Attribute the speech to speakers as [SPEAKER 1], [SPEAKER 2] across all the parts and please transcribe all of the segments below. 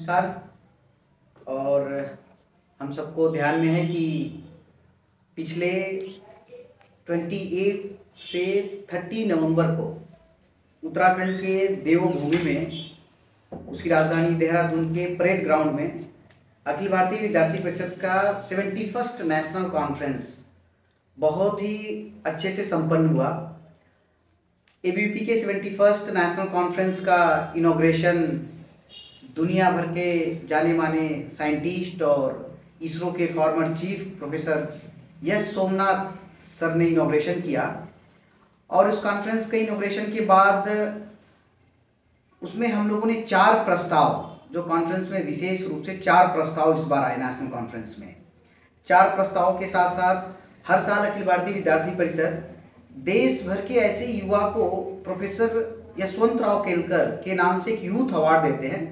[SPEAKER 1] नमस्कार। और हम सबको ध्यान में है कि पिछले 28 से 30 नवंबर को उत्तराखंड के देवभूमि में उसकी राजधानी देहरादून के परेड ग्राउंड में अखिल भारतीय विद्यार्थी परिषद का 71st नेशनल कॉन्फ्रेंस बहुत ही अच्छे से संपन्न हुआ। एबीवीपी के 71st नेशनल कॉन्फ्रेंस का इनॉग्रेशन दुनिया भर के जाने माने साइंटिस्ट और इसरो के former chief professor S Somnath sir ने इनॉग्रेशन किया। और उस कॉन्फ्रेंस के इनॉग्रेशन के बाद उसमें हम लोगों ने 4 प्रस्ताव, जो कॉन्फ्रेंस में विशेष रूप से 4 प्रस्ताव इस बार आए नेशनल कॉन्फ्रेंस में। 4 प्रस्तावों के साथ साथ हर साल अखिल भारतीय विद्यार्थी परिषद देश भर के ऐसे युवा को प्रोफेसर यशवंतराव केलकर के नाम से एक यूथ अवार्ड देते हैं।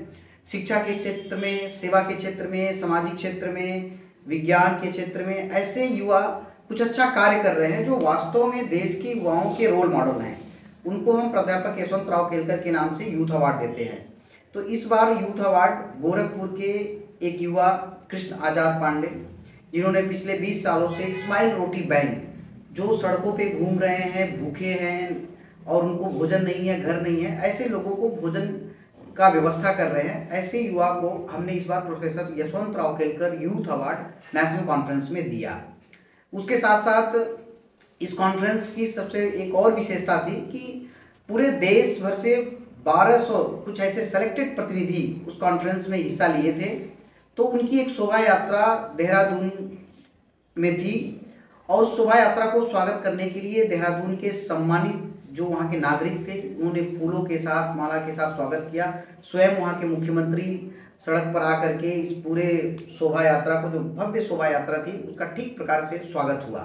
[SPEAKER 1] शिक्षा के क्षेत्र में, सेवा के क्षेत्र में, सामाजिक क्षेत्र में, विज्ञान के क्षेत्र में ऐसे युवा कुछ अच्छा कार्य कर रहे हैं जो वास्तव में देश के युवाओं के रोल मॉडल हैं। उनको हम प्राध्यापक यशवंतराव केलकर के नाम से यूथ अवार्ड देते हैं। तो इस बार यूथ अवार्ड गोरखपुर के एक युवा कृष्ण आजाद पांडे, जिन्होंने पिछले 20 सालों से स्माइल रोटी बैंक, जो सड़कों पे घूम रहे हैं, भूखे हैं और उनको भोजन नहीं है, घर नहीं है, ऐसे लोगों को भोजन का व्यवस्था कर रहे हैं, ऐसे युवा को हमने इस बार professor Yashwantrao Kelkar youth award national conference में दिया। उसके साथ साथ इस कॉन्फ्रेंस की सबसे एक और विशेषता थी कि पूरे देश भर से 1200 कुछ ऐसे सेलेक्टेड प्रतिनिधि उस कॉन्फ्रेंस में हिस्सा लिए थे। तो उनकी एक शोभा यात्रा देहरादून में थी और शोभा यात्रा को स्वागत करने के लिए देहरादून के सम्मानित जो वहाँ के नागरिक थे, उन्होंने फूलों के साथ, माला के साथ स्वागत किया। स्वयं वहाँ के मुख्यमंत्री सड़क पर आकर के इस पूरे शोभा यात्रा को, जो भव्य शोभा यात्रा थी, उसका ठीक प्रकार से स्वागत हुआ।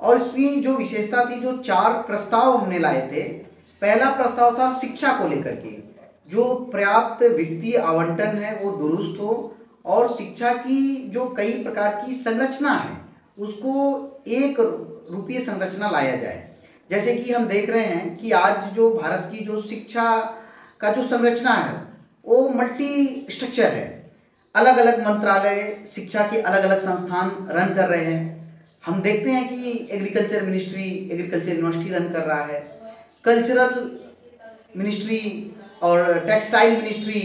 [SPEAKER 1] और इसमें जो विशेषता थी, जो 4 प्रस्ताव हमने लाए थे। पहला प्रस्ताव था शिक्षा को लेकर के, जो पर्याप्त वित्तीय आवंटन है वो दुरुस्त हो और शिक्षा की जो कई प्रकार की संरचना है उसको एक रूपीय संरचना लाया जाए। जैसे कि हम देख रहे हैं कि आज जो भारत की जो शिक्षा का जो संरचना है वो मल्टी स्ट्रक्चर है। अलग अलग मंत्रालय शिक्षा के अलग अलग संस्थान रन कर रहे हैं। हम देखते हैं कि agriculture ministry agriculture university run कर रहा है, कल्चरल मिनिस्ट्री और टेक्सटाइल मिनिस्ट्री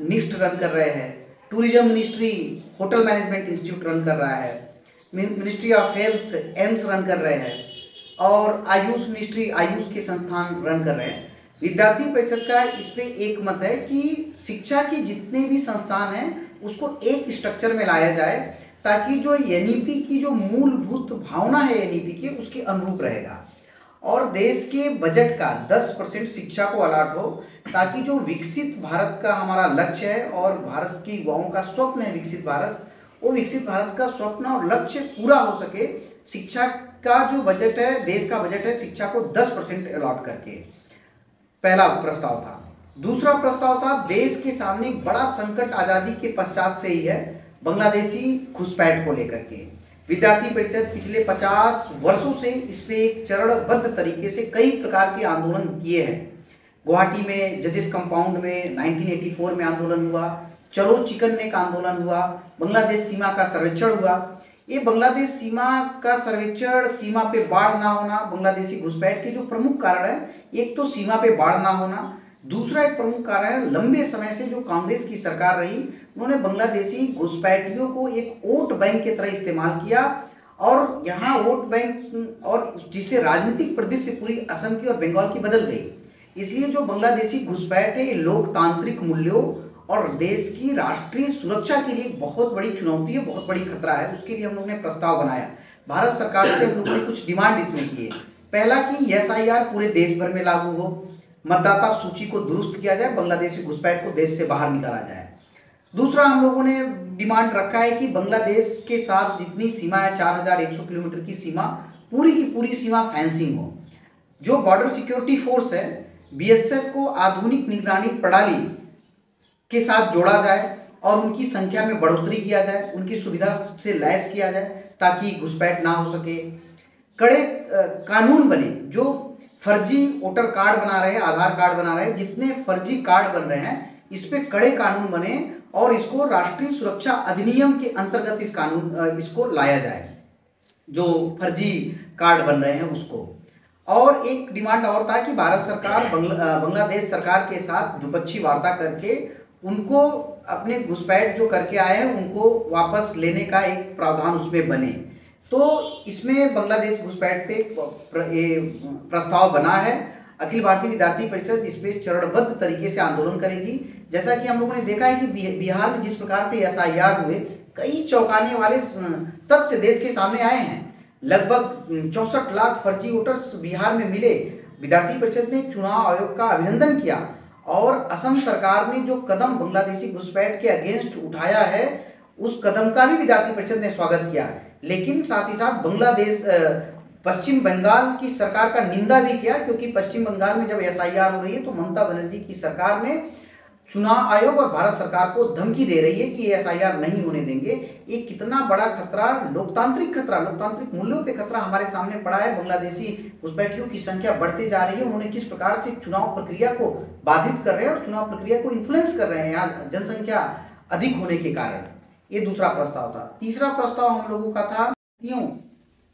[SPEAKER 1] निफ्ट रन कर रहे हैं, tourism ministry hotel management institute run कर रहा है, ministry of health AIIMS run कर रहे हैं और आयुष मिनिस्ट्री आयुष के संस्थान रन कर रहे हैं। विद्यार्थी परिषद का इस पे एक मत है कि शिक्षा के जितने भी संस्थान हैं उसको एक स्ट्रक्चर में लाया जाए, ताकि जो एनईपी की जो मूलभूत भावना है एनईपी की, उसके अनुरूप रहेगा। और देश के बजट का 10% शिक्षा को अलाट हो, ताकि जो विकसित भारत का हमारा लक्ष्य है और भारत के युवाओं का स्वप्न है विकसित भारत, वो विकसित भारत का स्वप्न और लक्ष्य पूरा हो सके। शिक्षा का जो बजट है, देश का बजट है, शिक्षा को 10% अलॉट करके, पहला प्रस्ताव था। दूसरा प्रस्ताव था, देश के सामने एक बड़ा संकट आज़ादी के पश्चात से ही है, बांग्लादेशी घुसपैठ को लेकर के। विद्यार्थी परिषद पिछले 50 वर्षों से इस पे एक चरणबद्ध तरीके से कई प्रकार के आंदोलन किए हैं। गुवाहाटी में जजेस कंपाउंड में 1984 में आंदोलन हुआ, चलो चिकन नेक आंदोलन हुआ, बांग्लादेश सीमा का सर्वेक्षण हुआ। ये बांग्लादेश सीमा का सर्वेक्षण, सीमा पे बाढ़ ना होना, बांग्लादेशी घुसपैठ के जो प्रमुख कारण है, एक तो सीमा पे बाढ़ ना होना, दूसरा एक प्रमुख कारण है लंबे समय से जो कांग्रेस की सरकार रही, उन्होंने बांग्लादेशी घुसपैठियों को एक वोट बैंक की तरह इस्तेमाल किया और यहाँ वोट बैंक, और जिससे राजनीतिक परिदृश्य पूरी असम की और बंगाल की बदल गई। इसलिए जो बांग्लादेशी घुसपैठ है, ये लोकतांत्रिक मूल्यों और देश की राष्ट्रीय सुरक्षा के लिए एक बहुत बड़ी चुनौती है, बहुत बड़ी खतरा है। उसके लिए हम लोगों ने प्रस्ताव बनाया। भारत सरकार से हम लोगों ने कुछ डिमांड इसमें किए। पहला कि एसआईआर पूरे देश भर में लागू हो, मतदाता सूची को दुरुस्त किया जाए, बांग्लादेशी घुसपैठ को देश से बाहर निकाला जाए। दूसरा हम लोगों ने डिमांड रखा है कि बांग्लादेश के साथ जितनी सीमा है, 4100 किलोमीटर की सीमा, पूरी की पूरी सीमा फेंसिंग हो। जो बॉर्डर सिक्योरिटी फोर्स है बीएसएफ को आधुनिक निगरानी प्रणाली के साथ जोड़ा जाए और उनकी संख्या में बढ़ोतरी किया जाए, उनकी सुविधा से लैस किया जाए, ताकि घुसपैठ ना हो सके। कड़े कानून बने, जो फर्जी वोटर कार्ड बना रहे हैं, आधार कार्ड बना रहे हैं, जितने फर्जी कार्ड बन रहे हैं, इस पे कड़े कानून बने और इसको राष्ट्रीय सुरक्षा अधिनियम के अंतर्गत इसको लाया जाए, जो फर्जी कार्ड बन रहे हैं उसको। और एक डिमांड और था कि भारत सरकार बांग्लादेश सरकार के साथ द्विपक्षीय वार्ता करके उनको अपने घुसपैठ जो करके आए हैं उनको वापस लेने का एक प्रावधान उसमें बने। तो इसमें बांग्लादेश घुसपैठ पे प्रस्ताव बना है। अखिल भारतीय विद्यार्थी परिषद इस पे चरणबद्ध तरीके से आंदोलन करेगी। जैसा कि हम लोगों ने देखा है कि बिहार में जिस प्रकार से SIR हुए, कई चौंकाने वाले तथ्य देश के सामने आए हैं। लगभग 64 लाख फर्जी वोटर्स बिहार में मिले। विद्यार्थी परिषद ने चुनाव आयोग का अभिनंदन किया और असम सरकार ने जो कदम बांग्लादेशी घुसपैठ के अगेंस्ट उठाया है उस कदम का भी विद्यार्थी परिषद ने स्वागत किया। लेकिन साथ ही साथ पश्चिम बंगाल की सरकार का निंदा भी किया, क्योंकि पश्चिम बंगाल में जब SIR हो रही है तो ममता बनर्जी की सरकार ने चुनाव आयोग और भारत सरकार को धमकी दे रही है कि ये SIR नहीं होने देंगे। ये कितना बड़ा खतरा, लोकतांत्रिक मूल्यों पे खतरा हमारे सामने पड़ा है। बांग्लादेशी घुसपैठियों की संख्या बढ़ते जा रही है। उन्होंने किस प्रकार से चुनाव प्रक्रिया को बाधित कर रहे हैं और चुनाव प्रक्रिया को इन्फ्लुएंस कर रहे हैं यहाँ जनसंख्या अधिक होने के कारण। ये दूसरा प्रस्ताव था। तीसरा प्रस्ताव हम लोगों का था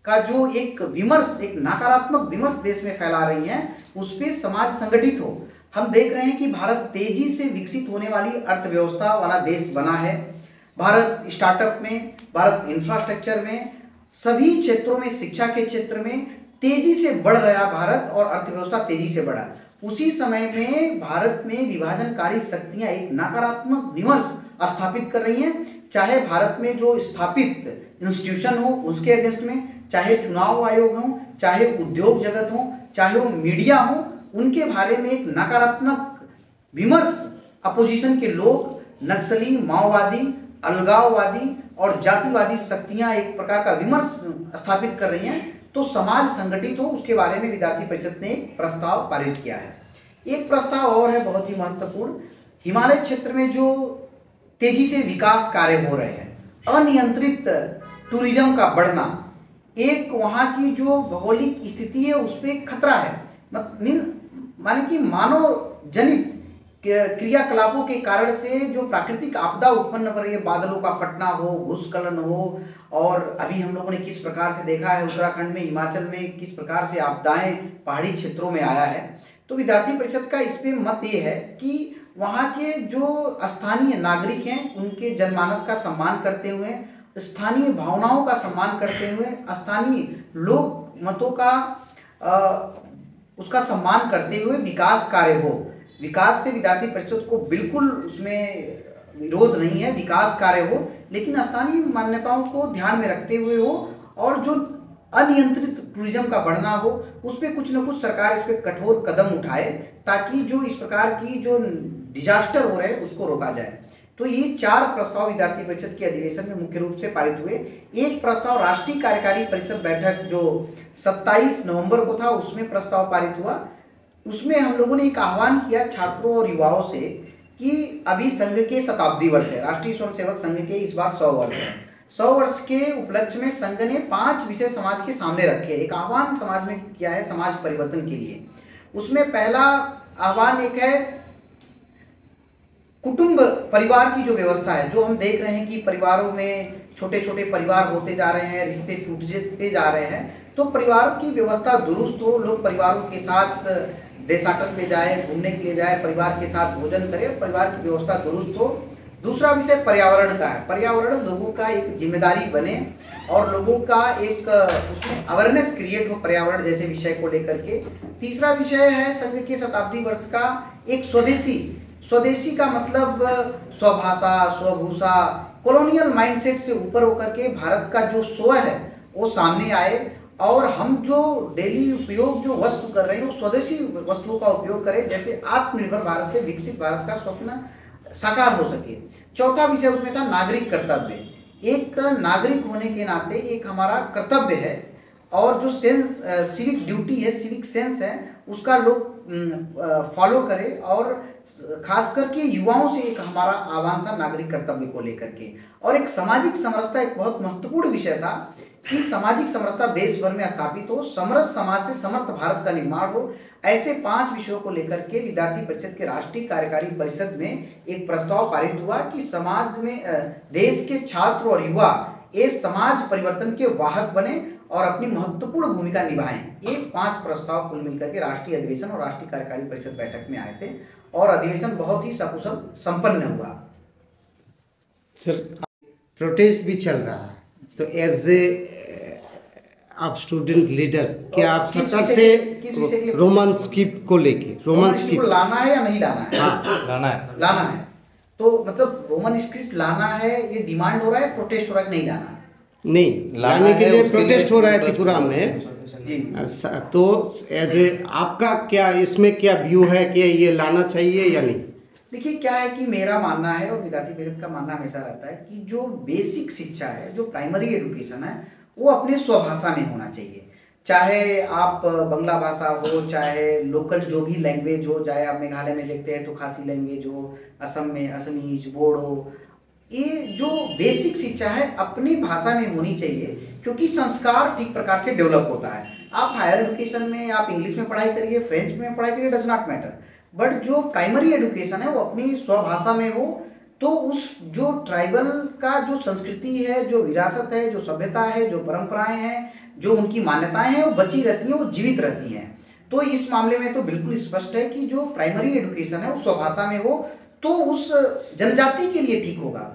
[SPEAKER 1] का जो एक नकारात्मक विमर्श देश में फैला रही है उस पर समाज संगठित हो। हम देख रहे हैं कि भारत तेजी से विकसित होने वाली अर्थव्यवस्था वाला देश बना है। भारत स्टार्टअप में, भारत इंफ्रास्ट्रक्चर में, सभी क्षेत्रों में, शिक्षा के क्षेत्र में तेजी से बढ़ रहा भारत और अर्थव्यवस्था तेजी से बढ़ा। उसी समय में भारत में विभाजनकारी शक्तियां एक नकारात्मक विमर्श स्थापित कर रही हैं, चाहे भारत में जो स्थापित इंस्टीट्यूशन हो उसके अगेंस्ट में, चाहे चुनाव आयोग हो, चाहे उद्योग जगत हो, चाहे वो मीडिया हो, उनके बारे में एक नकारात्मक विमर्श अपोजिशन के लोग, नक्सली, माओवादी, अलगाववादी और जातिवादी शक्तियां एक प्रकार का विमर्श स्थापित कर रही हैं। तो समाज संगठित हो, उसके बारे में विद्यार्थी परिषद ने एक प्रस्ताव पारित किया है। एक प्रस्ताव और है बहुत ही महत्वपूर्ण। हिमालय क्षेत्र में जो तेजी से विकास कार्य हो रहे हैं, अनियंत्रित टूरिज्म का बढ़ना, एक वहाँ की जो भौगोलिक स्थिति है उस पर खतरा है। माने कि मानव जनित क्रियाकलापों के कारण से जो प्राकृतिक आपदा उत्पन्न हो रही है, बादलों का फटना हो, भूस्खलन हो, और अभी हम लोगों ने किस प्रकार से देखा है उत्तराखंड में, हिमाचल में किस प्रकार से आपदाएं पहाड़ी क्षेत्रों में आया है। तो विद्यार्थी परिषद का इस पे मत ये है कि वहाँ के जो स्थानीय नागरिक हैं उनके जनमानस का सम्मान करते हुए, स्थानीय भावनाओं का सम्मान करते हुए, स्थानीय लोक मतों का उसका सम्मान करते हुए विकास कार्य हो। विकास से विद्यार्थी परिषद को बिल्कुल उसमें विरोध नहीं है, विकास कार्य हो, लेकिन स्थानीय मान्यताओं को ध्यान में रखते हुए हो, और जो अनियंत्रित टूरिज्म का बढ़ना हो उस पर कुछ न कुछ सरकार इस पर कठोर कदम उठाए, ताकि जो इस प्रकार की जो डिजास्टर हो रहे हैं उसको रोका जाए। तो ये 4 प्रस्ताव विद्यार्थी परिषद के अधिवेशन में मुख्य रूप से पारित हुए। एक प्रस्ताव राष्ट्रीय कार्यकारी परिषद बैठक जो 27 नवंबर को था उसमें प्रस्ताव पारित हुआ। उसमें हम लोगों ने एक आह्वान किया छात्रों और युवाओं से कि अभी संघ के शताब्दी वर्ष है, राष्ट्रीय स्वयंसेवक संघ के इस बार 100 वर्ष है। 100 वर्ष के उपलक्ष्य में संघ ने 5 विषय समाज के सामने रखे। एक आह्वान समाज में किया है समाज परिवर्तन के लिए। उसमें पहला आह्वान एक है कुटुंब परिवार की जो व्यवस्था है, जो हम देख रहे हैं कि परिवारों में छोटे छोटे परिवार होते जा रहे हैं, रिश्ते टूटते जा रहे हैं। तो परिवार की व्यवस्था दुरुस्त हो, लोग परिवारों के साथ देशाटन पे जाए, घूमने के लिए जाए, परिवार के साथ भोजन करें, परिवार की व्यवस्था दुरुस्त हो। दूसरा विषय पर्यावरण का है। पर्यावरण लोगों का एक जिम्मेदारी बने और लोगों का एक उसमें अवेयरनेस क्रिएट हो पर्यावरण जैसे विषय को लेकर के। तीसरा विषय है संघ के शताब्दी वर्ष का एक स्वदेशी का मतलब स्वभाषा, स्वभूषा, कॉलोनियल माइंडसेट से ऊपर होकर के भारत का जो स्व है वो सामने आए, और हम जो डेली उपयोग जो वस्तु कर रहे हैं वो स्वदेशी वस्तुओं का उपयोग करें, जैसे आत्मनिर्भर भारत से विकसित भारत का स्वप्न साकार हो सके। चौथा विषय उसमें था नागरिक कर्तव्य। एक नागरिक होने के नाते एक हमारा कर्तव्य है, और जो सेंस सिविक ड्यूटी है, सिविक सेंस है, उसका लोग फॉलो करें। और खास करके युवाओं से एक हमारा आह्वान था नागरिक कर्तव्य को लेकर के। और एक सामाजिक समरसता एक बहुत महत्वपूर्ण विषय था कि सामाजिक समरसता देश भर में स्थापित हो, समरस समाज से समर्थ भारत का निर्माण हो। ऐसे 5 विषयों को लेकर के विद्यार्थी परिषद के राष्ट्रीय कार्यकारी परिषद में एक प्रस्ताव पारित हुआ कि समाज में देश के छात्र और युवा ये समाज परिवर्तन के वाहक बने और अपनी महत्वपूर्ण भूमिका निभाएं। ये 5 प्रस्ताव कुल मिलकर के राष्ट्रीय अधिवेशन और राष्ट्रीय कार्यकारी परिषद बैठक में आए थे और अधिवेशन बहुत ही सकुशल संपन्न हुआ।
[SPEAKER 2] सर, प्रोटेस्ट भी चल रहा है, तो एज ए आप स्टूडेंट लीडर, क्या आप सरकार से रोमन स्क्रिप्ट को लेके रोमन स्क्रिप्ट
[SPEAKER 1] लाना है या नहीं लाना है?
[SPEAKER 2] हाँ,
[SPEAKER 1] लाना है। तो मतलब रोमन स्क्रिप्ट लाना है, ये डिमांड हो रहा है, प्रोटेस्ट हो रहा है कि नहीं लाना है?
[SPEAKER 2] नहीं, लाने के लिए प्रोटेस्ट हो रहा है त्रिपुरा में
[SPEAKER 1] जी।
[SPEAKER 2] तो एज ए आपका क्या इसमें क्या व्यू है कि ये लाना चाहिए या नहीं?
[SPEAKER 1] देखिए, क्या है कि मेरा मानना है और विद्यार्थी परिषद का मानना हमेशा रहता है कि जो बेसिक शिक्षा है, जो प्राइमरी एजुकेशन है, वो अपने स्वभाषा में होना चाहिए। चाहे आप बंगला भाषा हो, चाहे लोकल जो भी लैंग्वेज हो, चाहे आप मेघालय में देखते हैं तो खासी लैंग्वेज हो, असम में असमीज, बोडो, ये जो बेसिक शिक्षा है अपनी भाषा में होनी चाहिए, क्योंकि संस्कार ठीक प्रकार से डेवलप होता है। आप हायर एजुकेशन में आप इंग्लिश में पढ़ाई करिए, फ्रेंच में पढ़ाई करिए, डज नॉट मैटर, बट जो प्राइमरी एजुकेशन है वो अपनी स्वभाषा में हो, तो उस जो ट्राइबल का जो संस्कृति है, जो विरासत है, जो सभ्यता है, जो परंपराएं हैं, जो उनकी मान्यताएं हैं, वो बची रहती हैं, वो जीवित रहती हैं। तो इस मामले में तो बिल्कुल स्पष्ट है कि जो प्राइमरी एजुकेशन है वो स्वभाषा में हो, तो उस जनजाति के लिए ठीक होगा।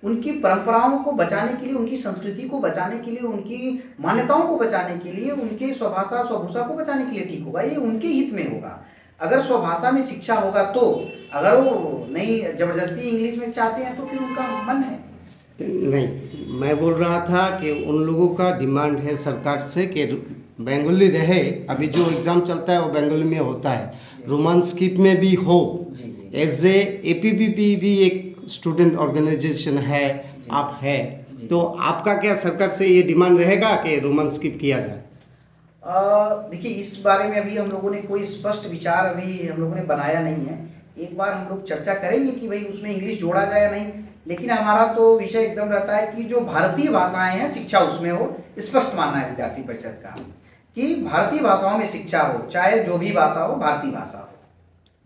[SPEAKER 1] उनकी परंपराओं को बचाने के लिए, उनकी संस्कृति को बचाने के लिए, उनकी मान्यताओं को बचाने के लिए, उनके स्वभाषा स्वभूषा को बचाने के लिए ठीक होगा, ये उनके हित में होगा। अगर स्वभाषा में शिक्षा होगा तो, अगर वो नहीं जबरदस्ती इंग्लिश में चाहते हैं तो फिर उनका मन है।
[SPEAKER 2] नहीं, मैं बोल रहा था कि उन लोगों का डिमांड है सरकार से कि बंगाली रहे। अभी जो एग्ज़ाम चलता है वो बंगाली में होता है, रोमन स्क्रिप्ट में भी हो। एज ए APPP भी एक स्टूडेंट ऑर्गेनाइजेशन है, आप है, तो आपका क्या सरकार से ये डिमांड रहेगा कि रोमन स्क्रिप्ट किया जाए?
[SPEAKER 1] देखिए, इस बारे में अभी हम लोगों ने कोई स्पष्ट विचार अभी हम लोगों ने बनाया नहीं है। एक बार हम लोग चर्चा करेंगे कि भाई उसमें इंग्लिश जोड़ा जाए या नहीं, लेकिन हमारा तो विषय एकदम रहता है कि जो भारतीय भाषाएं हैं शिक्षा उसमें हो। स्पष्ट मानना है विद्यार्थी परिषद का कि भारतीय भाषाओं में शिक्षा हो, चाहे जो भी भाषा हो, भारतीय भाषा हो।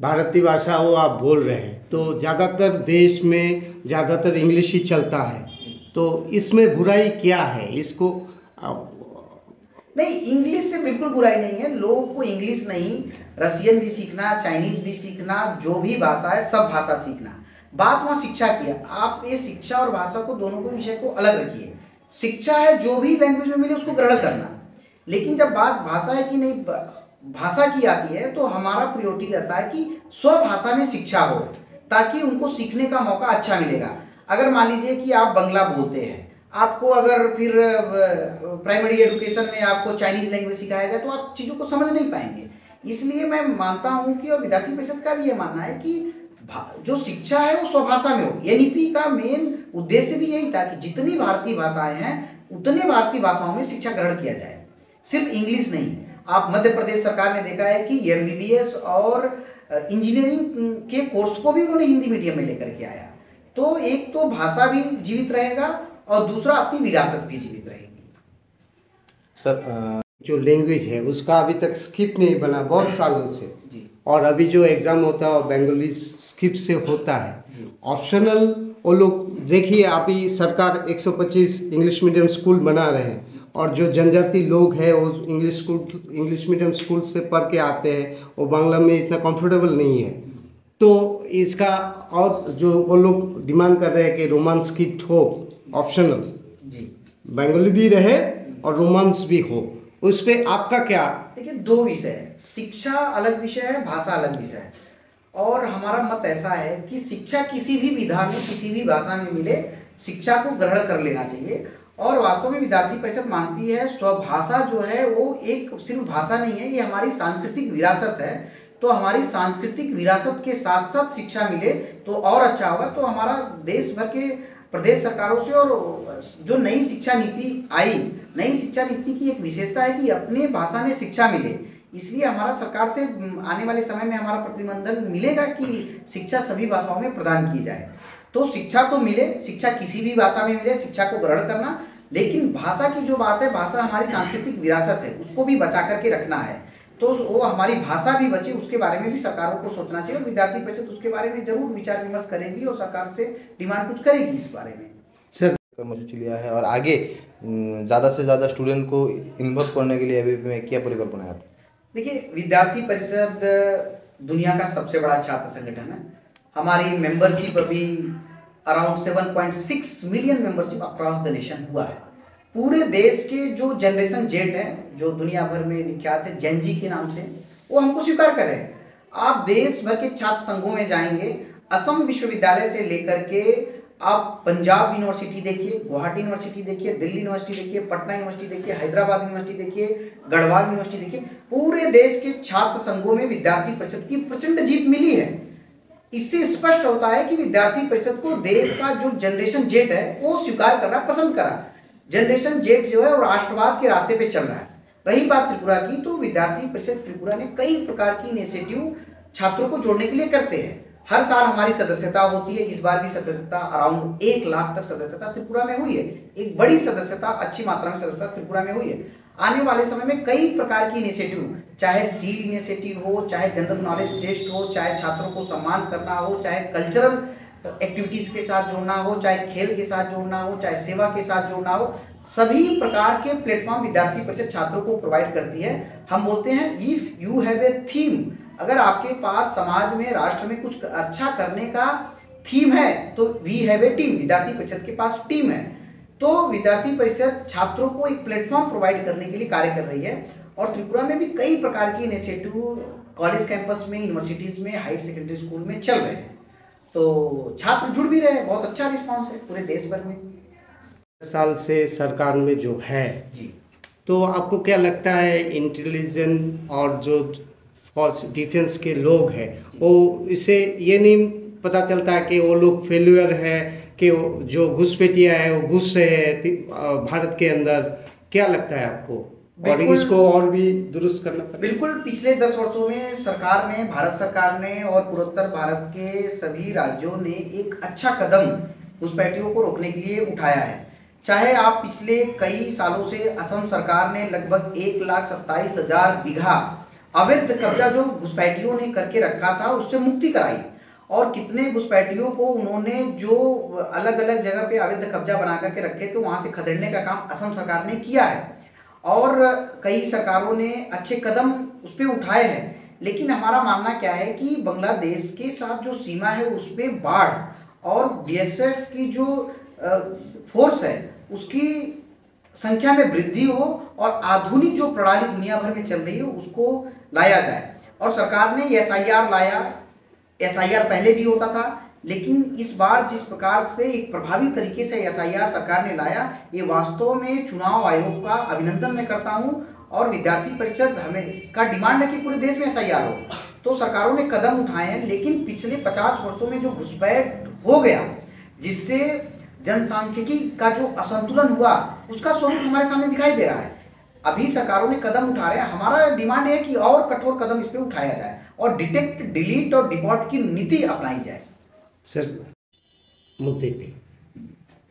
[SPEAKER 2] भारतीय भाषा हो आप बोल रहे हैं, तो ज़्यादातर देश में ज़्यादातर इंग्लिश ही चलता है, तो इसमें बुराई क्या है? इसको
[SPEAKER 1] नहीं, इंग्लिश से बिल्कुल बुराई नहीं है। लोगों को इंग्लिश नहीं, रशियन भी सीखना, चाइनीज भी सीखना, जो भी भाषा है सब भाषा सीखना। बात वहाँ शिक्षा की है। आप ये शिक्षा और भाषा को दोनों को विषय को अलग रखिए। शिक्षा है जो भी लैंग्वेज में मिले उसको ग्रहण करना, लेकिन जब बात भाषा है कि नहीं भाषा की आती है तो हमारा प्रायोरिटी रहता है कि स्वभाषा में शिक्षा हो, ताकि उनको सीखने का मौका अच्छा मिलेगा। अगर मान लीजिए कि आप बंगला बोलते हैं, आपको अगर फिर प्राइमरी एजुकेशन में आपको चाइनीज लैंग्वेज सिखाया जाए तो आप चीज़ों को समझ नहीं पाएंगे। इसलिए मैं मानता हूं कि, और विद्यार्थी परिषद का भी ये मानना है कि जो शिक्षा है वो स्वभाषा में हो। NEP का मेन उद्देश्य भी यही था कि जितनी भारतीय भाषाएं हैं उतने भारतीय भाषाओं में शिक्षा ग्रहण किया जाए, सिर्फ इंग्लिश नहीं। आप मध्य प्रदेश सरकार ने देखा है कि MBBS और इंजीनियरिंग के कोर्स को भी उन्होंने हिंदी मीडियम में लेकर के आया। तो एक तो भाषा भी जीवित रहेगा और दूसरा अपनी विरासत भी जीवित रहेगी।
[SPEAKER 2] सर, जो लैंग्वेज है उसका अभी तक स्क्रिप्ट नहीं बना बहुत सालों से
[SPEAKER 1] जी,
[SPEAKER 2] और अभी जो एग्ज़ाम होता है वो बंगाली स्क्रिप्ट से होता है। ऑप्शनल वो लोग देखिए, अभी सरकार 125 इंग्लिश मीडियम स्कूल बना रहे हैं और जो जनजाति लोग हैं वो इंग्लिश मीडियम स्कूल से पढ़ के आते हैं, वो बांग्ला में इतना कंफर्टेबल नहीं है। तो इसका और जो वो लोग डिमांड कर रहे हैं कि रोमन स्क्रिप्ट हो ऑप्शनल, बंगाली भी रहे और रोमांस भी हो, उस पर आपका क्या?
[SPEAKER 1] देखिए, 2 विषय है, शिक्षा अलग विषय है, भाषा अलग विषय है। और हमारा मत ऐसा है कि शिक्षा किसी भी विधा में, किसी भी भाषा में मिले, शिक्षा को ग्रहण कर लेना चाहिए। और वास्तव में विद्यार्थी परिषद मानती है स्वभाषा जो है वो एक सिर्फ भाषा नहीं है, ये हमारी सांस्कृतिक विरासत है। तो हमारी सांस्कृतिक विरासत के साथ साथ शिक्षा मिले तो और अच्छा होगा। तो हमारा देश भर के प्रदेश सरकारों से। और जो नई शिक्षा नीति आई, नई शिक्षा नीति की एक विशेषता है कि अपने भाषा में शिक्षा मिले, इसलिए हमारा सरकार से आने वाले समय में हमारा प्रतिनिधिमंडल मिलेगा कि शिक्षा सभी भाषाओं में प्रदान की जाए। तो शिक्षा तो मिले, शिक्षा किसी भी भाषा में मिले, शिक्षा को ग्रहण करना, लेकिन भाषा की जो बात है, भाषा हमारी सांस्कृतिक विरासत है, उसको भी बचा करके रखना है। तो वो हमारी भाषा भी बचे, उसके बारे में भी सरकारों को सोचना चाहिए और विद्यार्थी परिषद उसके बारे में जरूर विचार विमर्श करेगी और सरकार से डिमांड कुछ करेगी इस बारे में।
[SPEAKER 2] सर
[SPEAKER 3] कर्मसूची लिया है और आगे ज़्यादा से ज़्यादा स्टूडेंट को इन्वॉल्व करने के लिए अभी में क्या परिकल्पना है?
[SPEAKER 1] देखिए, विद्यार्थी परिषद दुनिया का सबसे बड़ा छात्र संगठन है। हमारी मेंबरशिप अभी around 7.6 million membership across the nation हुआ है। पूरे देश के जो जनरेशन जेड है, जो दुनिया भर में विख्यात है जेन जी के नाम से, वो हमको स्वीकार कर रहे हैं। आप देश भर के छात्र संघों में जाएंगे, असम विश्वविद्यालय से लेकर के आप पंजाब यूनिवर्सिटी देखिए, गुवाहाटी यूनिवर्सिटी देखिए, दिल्ली यूनिवर्सिटी देखिए, पटना यूनिवर्सिटी देखिए, हैदराबाद यूनिवर्सिटी देखिए, गढ़वाल यूनिवर्सिटी देखिए, पूरे देश के छात्र संघों में विद्यार्थी परिषद की प्रचंड जीत मिली है। इससे स्पष्ट होता है कि विद्यार्थी परिषद को देश का जो जनरेशन जेड है वो स्वीकार करना पसंद करा। जनरेशन जेड जो है वो राष्ट्रवाद के रास्ते पे चल रहा है। रही बात त्रिपुरा की, तो विद्यार्थी परिषद त्रिपुरा ने कई प्रकार की इनिशिएटिव छात्रों को जोड़ने के लिए करते हैं। हर साल हमारी सदस्यता होती है, इस बार भी सदस्यता अराउंड 1 लाख तक सदस्यता त्रिपुरा में हुई है। एक बड़ी सदस्यता, अच्छी मात्रा में सदस्यता त्रिपुरा में हुई है। आने वाले समय में कई प्रकार की इनिशिएटिव, चाहे सील इनिशिएटिव हो, चाहे जनरल नॉलेज टेस्ट हो, चाहे छात्रों को सम्मान करना हो, चाहे कल्चरल एक्टिविटीज के साथ जोड़ना हो, चाहे खेल के साथ जोड़ना हो, चाहे सेवा के साथ जोड़ना हो, सभी प्रकार के प्लेटफॉर्म विद्यार्थी परिषद छात्रों को प्रोवाइड करती है। हम बोलते हैं if you have a theme, अगर आपके पास समाज में, राष्ट्र में कुछ अच्छा करने का थीम है तो वी हैव ए टीम, विद्यार्थी परिषद के पास टीम है। तो विद्यार्थी परिषद छात्रों को एक प्लेटफॉर्म प्रोवाइड करने के लिए कार्य कर रही है। और त्रिपुरा में भी कई प्रकार की इनिशिएटिव कॉलेज कैंपस में, यूनिवर्सिटीज में, हायर सेकेंडरी स्कूल में चल रहे हैं। तो छात्र जुड़ भी रहे हैं, बहुत अच्छा रिस्पांस है पूरे देश भर में।
[SPEAKER 2] साल से सरकार में जो है
[SPEAKER 1] जी,
[SPEAKER 2] तो आपको क्या लगता है इंटेलिजेंस और जो फौज डिफेंस के लोग हैं वो इसे ये नहीं पता चलता है कि वो लोग फेल्यूर है कि जो घुसपैठिया है वो घुस रहे हैं भारत के अंदर? क्या लगता है आपको? और इसको और भी दुरुस्त करना पड़ेगा।
[SPEAKER 1] बिल्कुल, पिछले 10 वर्षों में सरकार ने, भारत सरकार ने और पूर्वोत्तर भारत के सभी राज्यों ने एक अच्छा कदम घुसपैठियों को रोकने के लिए उठाया है। चाहे आप पिछले कई सालों से असम सरकार ने लगभग 1,27,000 बीघा अवैध कब्जा जो घुसपैठियों ने करके रखा था उससे मुक्ति कराई, और कितने घुसपैठियों को उन्होंने जो अलग अलग जगह पे अवैध कब्जा बना करके रखे थे वहां से खदेड़ने का काम असम सरकार ने किया है। और कई सरकारों ने अच्छे कदम उस पर उठाए हैं। लेकिन हमारा मानना क्या है कि बांग्लादेश के साथ जो सीमा है उस पर बाढ़ और बीएसएफ की जो फोर्स है उसकी संख्या में वृद्धि हो और आधुनिक जो प्रणाली दुनिया भर में चल रही है उसको लाया जाए। और सरकार ने एसआईआर लाया। एसआईआर पहले भी होता था, लेकिन इस बार जिस प्रकार से एक प्रभावी तरीके से एसआईआर सरकार ने लाया, ये वास्तव में चुनाव आयोग का अभिनंदन मैं करता हूं। और विद्यार्थी परिषद हमें का डिमांड है कि पूरे देश में एसआईआर हो। तो सरकारों ने कदम उठाए हैं, लेकिन पिछले 50 वर्षों में जो घुसपैठ हो गया, जिससे जनसांख्यिकी का जो असंतुलन हुआ, उसका स्वरूप हमारे सामने दिखाई दे रहा है। अभी सरकारों ने कदम उठा रहे हैं। हमारा डिमांड है कि और कठोर कदम इस पे उठाया जाए और डिटेक्ट, डिलीट और डिपोर्ट की नीति अपनाई जाए।
[SPEAKER 2] सर, मुद्दे पे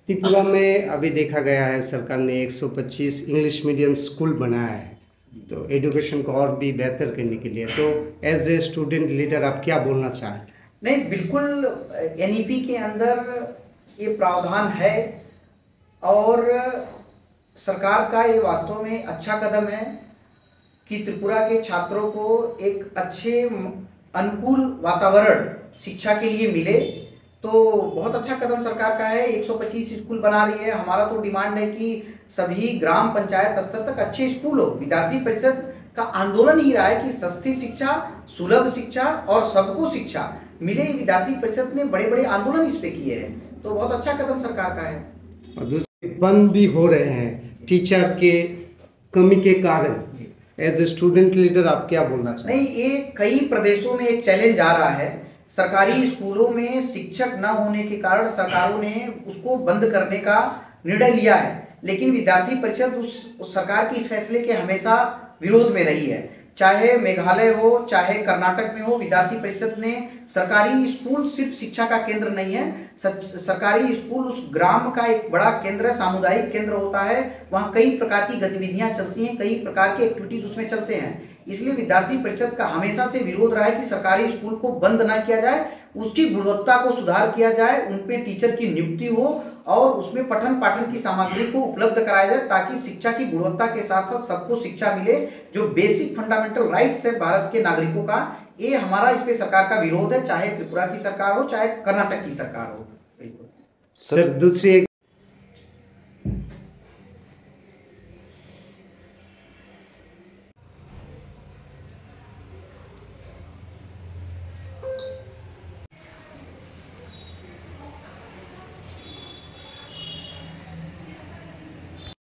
[SPEAKER 2] त्रिपुरा में अभी देखा गया है सरकार ने 125 इंग्लिश मीडियम स्कूल बनाया है तो एजुकेशन को और भी बेहतर करने के लिए। तो एज ए स्टूडेंट लीडर आप क्या बोलना चाहें?
[SPEAKER 1] नहीं, बिल्कुल एनईपी के अंदर ये प्रावधान है और सरकार का ये वास्तव में अच्छा कदम है कि त्रिपुरा के छात्रों को एक अच्छे अनुकूल वातावरण शिक्षा के लिए मिले। तो बहुत अच्छा कदम सरकार का है। 125 स्कूल बना रही है। हमारा तो डिमांड है कि सभी ग्राम पंचायत स्तर तक अच्छे स्कूल हो। विद्यार्थी परिषद का आंदोलन ही रहा है कि सस्ती शिक्षा, सुलभ शिक्षा और सबको शिक्षा मिले। विद्यार्थी परिषद ने बड़े बड़े आंदोलन इस पे किए हैं, तो बहुत अच्छा कदम सरकार का है।
[SPEAKER 2] और दूसरे बंद भी हो रहे हैं टीचर के कमी के कारण। एज ए स्टूडेंट लीडर आप क्या बोलना चाहें?
[SPEAKER 1] नहीं, ये कई प्रदेशों में एक चैलेंज आ रहा है। सरकारी स्कूलों में शिक्षक न होने के कारण सरकारों ने उसको बंद करने का निर्णय लिया है, लेकिन विद्यार्थी परिषद उस सरकार के इस फैसले के हमेशा विरोध में रही है। चाहे मेघालय हो, चाहे कर्नाटक में हो, विद्यार्थी परिषद ने सरकारी स्कूल सिर्फ शिक्षा का केंद्र नहीं है, सरकारी स्कूल उस ग्राम का एक बड़ा केंद्र है, सामुदायिक केंद्र होता है। वहाँ कई प्रकार की गतिविधियाँ चलती हैं, कई प्रकार के एक्टिविटीज उसमें चलते हैं। इसलिए विद्यार्थी परिषद का हमेशा से विरोध रहा है कि सरकारी स्कूल को बंद ना किया जाए, उसकी गुणवत्ता को सुधार किया जाए, उन पे टीचर की नियुक्ति हो और उसमें पठन पाठन की सामग्री को उपलब्ध कराया जाए, ताकि शिक्षा की गुणवत्ता के साथ साथ सबको शिक्षा मिले, जो बेसिक फंडामेंटल राइट्स है भारत के नागरिकों का। ये हमारा इस पे सरकार का विरोध है, चाहे त्रिपुरा की सरकार हो, चाहे कर्नाटक की सरकार हो।
[SPEAKER 2] सर दूसरी